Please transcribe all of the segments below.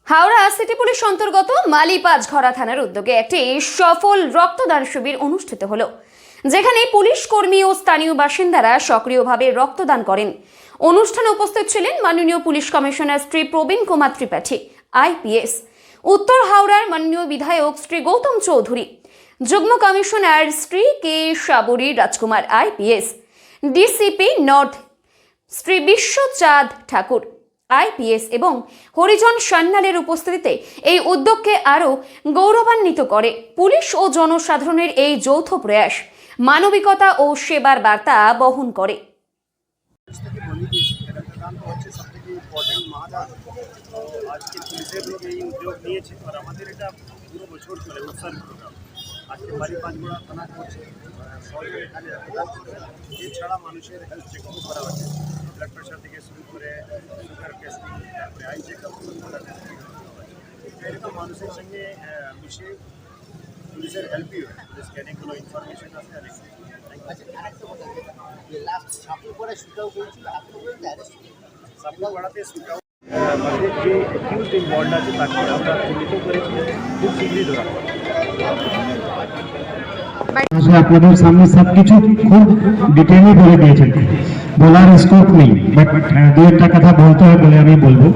Howrah city police অন্তর্গত মালিপাঁচঘড়া থানার উদ্যোগে একটি সফল রক্তদান শিবির অনুষ্ঠিত হলো, যেখানে পুলিশ কর্মী ও স্থানীয় বাসিন্দারা সক্রিয়ভাবে রক্তদান করেন। অনুষ্ঠানে উপস্থিত ছিলেন মাননীয় police commissioner Shri Prabin Kumar Tripathi IPS, উত্তর হাওড়ার মাননীয় বিধায়ক শ্রী গৌতম চৌধুরী, যুগ্ম commissioner Shri K Sabri Rajkumar IPS, DCP north Shri Biswachand Thakur IPS এবং হরিজন সান্যালের উপস্থিতিতে এই উদ্যোগকে আরও গৌরবান্বিত করে। পুলিশ ও জনসাধারণের এই যৌথ প্রয়াস মানবিকতা ও সেবার বার্তা বহন করে। আজকে পুলিশের লোক এই উদ্যোগ নিয়েছে আর আমাদের এটা পুরো বছর চলে উৎসর্গ প্রোগ্রাম। আজকে মালিপাঁচঘড়া থানা করছে, সরকার এখানে রক্তদান করছে। এছাড়া মানুষের হেলথ চেকআপ করা হচ্ছে, ব্লাড প্রেশার থেকে শুরু করে সুগার টেস্টিং, তারপরে আই চেকআপ, এরকম মানুষের সঙ্গে মিশে পুলিশের হেল্পই হয়। পুলিশকে অনেকগুলো ইনফরমেশন আছে। সাপুরপাড়াতে শুটাও যে অ্যাকিউজড ইনভলভ আছে তাকে আমরা চিহ্নিত করেছি, খুব শীঘ্রই ধরা হবে। আপনাদের সামনে সবকিছু খুব ডিটেলে বলে দিয়েছেন, বলার স্কোপ নেই, বাট দু একটা কথা বলতে হয় বলে আমি বলবো।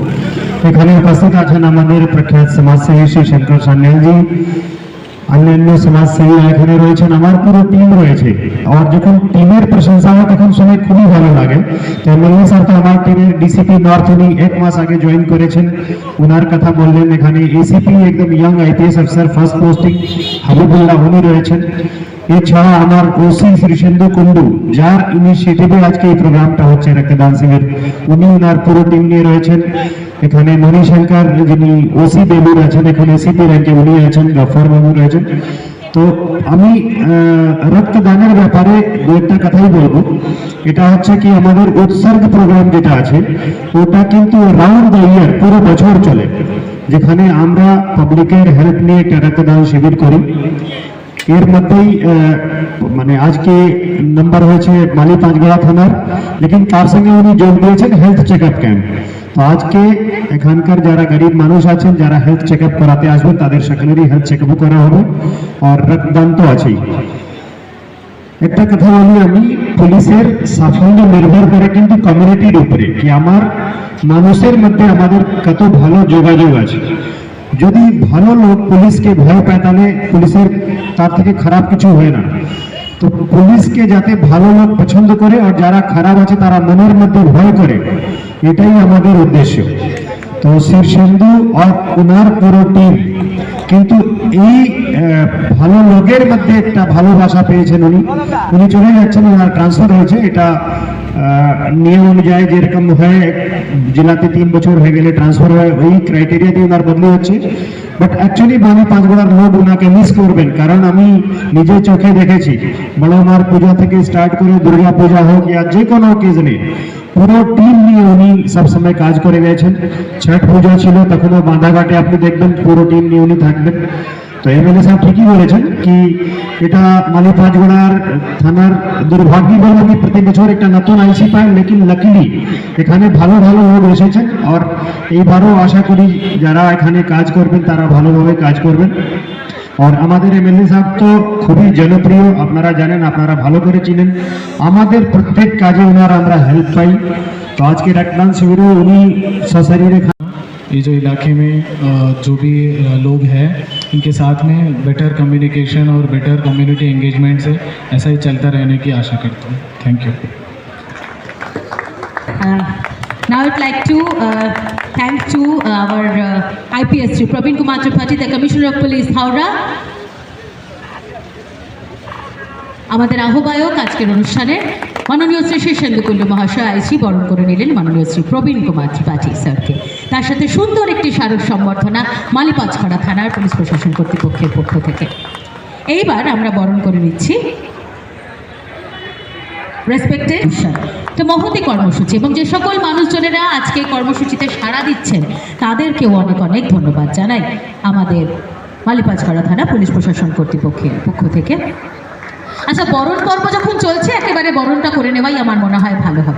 এখানে উপস্থিত আছেন আমাদের প্রখ্যাত সমাজসেবী শ্রী শঙ্কর সান্যালজি, অন্যান্য সমাজসেবী এখানে রয়েছেন, আমার পুরো টিম রয়েছে। আর যখন টিমের প্রশংসা হয় তখন শুনে খুবই ভালো লাগে। তো মল্লিক স্যার তো আমার টিমের DCP নর্থ, উনি 1 মাস আগে জয়েন করেছেন, ওনার কথা বললেন। এখানে ACP একদম young IPS officer, first posting Habibullah, উনি রয়েছেন। এছাড়া আমার OC শ্রীসেন্দু কুন্ডু, যার ইনিশিয়েটিভে আজকে এই প্রোগ্রামটা হচ্ছে রক্তদান শিবির, উনি ওনার পুরো টিম নিয়ে রয়েছেন। এখানে মণিশঙ্কর যিনি OC বেলুর আছেন, এখানে ACP র্যাঙ্কে উনি আছেন, গফর বাবু রয়েছেন। তো আমি রক্তদানের ব্যাপারে দু একটা কথাই বলবো। এটা হচ্ছে কি আমাদের উৎসর্গ প্রোগ্রাম যেটা আছে ওটা কিন্তু রাউন্ড দ্য ইয়ার পুরো বছর চলে, যেখানে আমরা পাবলিকের হেল্প নিয়ে একটা রক্তদান শিবির করি। এর মধ্যেই মানে আজকে নাম্বার হয়েছে মালিপাঁচঘড়া থানার, লেকিন তার সঙ্গে উনি যোগ দিয়েছেন হেলথ চেকআপ ক্যাম্প। তো আজকে এখানকার যারা গরিব মানুষ আছেন, যারা হেলথ চেকআপ করাতে আসবেন, তাদের সকলেরই হেলথ চেকআপও করা হবে, আর রক্তদান তো আছেই। একটা কথা বলি আমি, পুলিশের সাফল্য নির্ভর করে কিন্তু কমিউনিটির উপরে, কি আমার মানুষের মধ্যে আমাদের কত ভালো যোগাযোগ আছে। যদি ভালো লোক পুলিশকে ভয় পায় তাহলে পুলিশের তার থেকে খারাপ কিছু হয় না। তো পুলিশকে যাতে ভালো লোক পছন্দ করে আর যারা খারাপ আছে তারা মনের মধ্যে ভয় করে, এটাই আমাদের উদ্দেশ্য। তো শীর্ষেন্দু আর ওনার পুরো টিম কিন্তু এই ভালো লোকের মধ্যে একটা ভালোবাসা পেয়েছেন। উনি চলে যাচ্ছেন, ওনার ট্রান্সফার হয়েছে। এটা নিয়ম অনুযায়ী যেরকম হয়, জেলাতে 3 বছর হয়ে গেলে ট্রান্সফার হয়, ওই ক্রাইটেরিয়া দিয়ে ওনার বদলি হচ্ছে। বাট অ্যাকচুয়ালি মালিপাঁচঘড়ার লোক ওনাকে মিস করবেন, কারণ আমি নিজে চোখে দেখেছি বড় মার পূজা থেকে স্টার্ট করে দুর্গা পূজা হোক या যে কোনো অকেশনে পুরো টিম নিয়ে উনি সবসময় কাজ করে গেছেন। ছট পূজা ছিল তখনও বাঁধাঘাটে আপনি দেখবেন পুরো টিম নিয়ে উনি থাকবেন। তো MLA সাহেব ঠিকই বলেছেন কি এটা মালিপাঁচঘড়ার থানার দুর্ভাগ্য বলে আমি প্রতি বছর একটা নতুন IC পাই, লেকিন লাকিলি এখানে ভালো ভালো লোক এসেছেন। আর এইবারও আশা করি যারা এখানে কাজ করবেন তারা ভালোভাবে কাজ করবেন। আর আমাদের MLA সাহেব তো খুবই জনপ্রিয়, আপনারা জানেন, আপনারা ভালো করে চিনেন। আমাদের প্রত্যেক কাজে ওনার আমরা হেল্প পাই। তো আজকে রক্তদান শিবিরে উনি সশরীরে ये जो इलाके में जो भी लोग हैं इनके साथ में बेटर कम्युनिकेशन और बेटर कम्युनिटी एंगेजमेंट से ऐसा ही चलता रहने की आशा करता हूँ। Thank you. Now I'd like to thank to our IPS Shri Praveen Kumar Tripathi, the Commissioner of Police, Howrah. আমাদের আহ্বায়ক আজকের অনুষ্ঠানে মাননীয় শ্রী শীর্ষেন্দু কুন্ডু মহাশয় IC বরণ করে নিলেন মাননীয় শ্রী প্রবীণ কুমার ত্রিপাঠী স্যারকে। তার সাথে সুন্দর একটি স্মারক সম্বর্ধনা মালিপাঁচঘড়া থানার পুলিশ প্রশাসন কর্তৃপক্ষের পক্ষ থেকে। এইবার আমরা বরণ করে নিচ্ছি রেসপেক্টেড তো মহতি কর্মসূচি, এবং যে সকল মানুষজনেরা আজকে কর্মসূচিতে সাড়া দিচ্ছেন তাদেরকেও অনেক অনেক ধন্যবাদ জানাই আমাদের মালিপাঁচঘড়া থানা পুলিশ প্রশাসন কর্তৃপক্ষের পক্ষ থেকে। আচ্ছা, বরণ পর্ব যখন চলছে একেবারে বরণটা করে নেওয়াই আমার মনে হয় ভালো হবে।